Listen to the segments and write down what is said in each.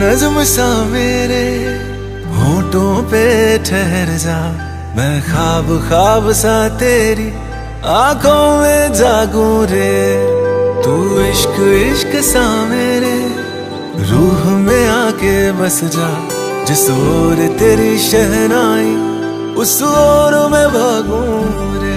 नज्म सा मेरे होठों पे ठहर जा, मैं ख्वाब ख्वाब सा तेरी आंखों में जागूं रे। तू इश्क इश्क सा मेरे रूह में आके बस जा, जिस ओर तेरी शहनाई उस ओर मैं भागूं रे।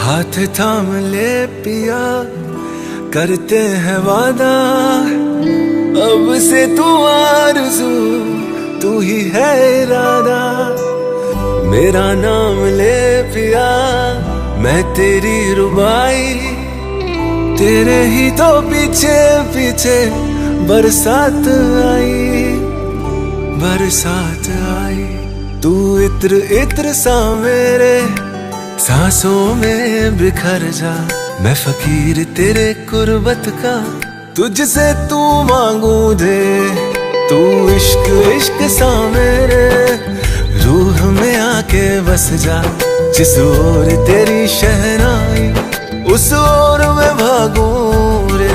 हाथ थाम ले पिया, करते हैं वादा, अब से तू आरज़ू तू ही है इरादा। मेरा नाम ले पिया, मैं तेरी रुबाई, तेरे ही तो पीछे पीछे बरसात आई, बरसात आई। तू इत्र इत्र सा मेरे सांसों में बिखर जा, मैं फकीर तेरे कुर्बत का, तुझसे तू मांगू दे। तू इश्क इश्क सा मेरे रूह में आके बस जा, जिस ओर तेरी शहनाई उस ओर मैं भागूं रे।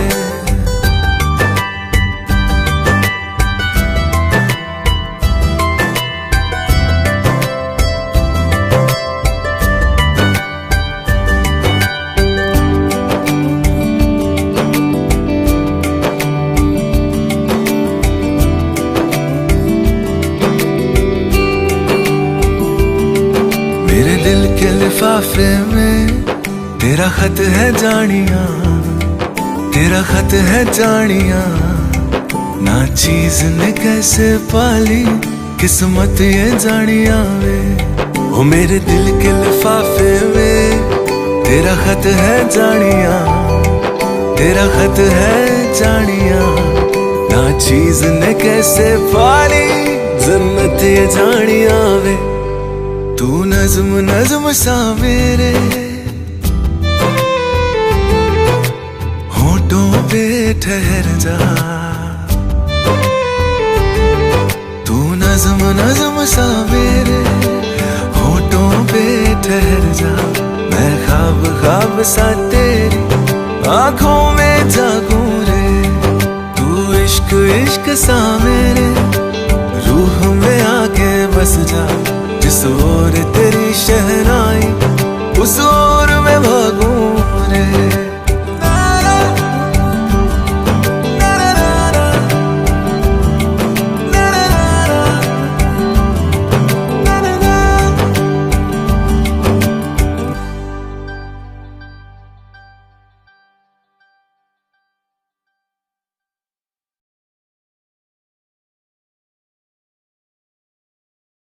मेरे दिल के लिफाफे में तेरा खत है जानिया, तेरा खत है जानिया। ना चीज ने कैसे पाली किस्मत ये जानिया वे। ओ मेरे दिल के लिफाफे में तेरा खत है जानिया, तेरा खत है जानिया। ना चीज ने कैसे पाली जन्नत ये जानिया वे। तू नज्म नज्म सा मेरे होठों पे ठहर जा, तू नज्म नज्म सा मेरे होठों पे ठहर जा, मैं ख्वाब ख्वाब सा तेरी आंखों में जागूं रे। तू इश्क इश्क सा मेरे रूह में आके बस जा, जिस ओर तेरी शहनाई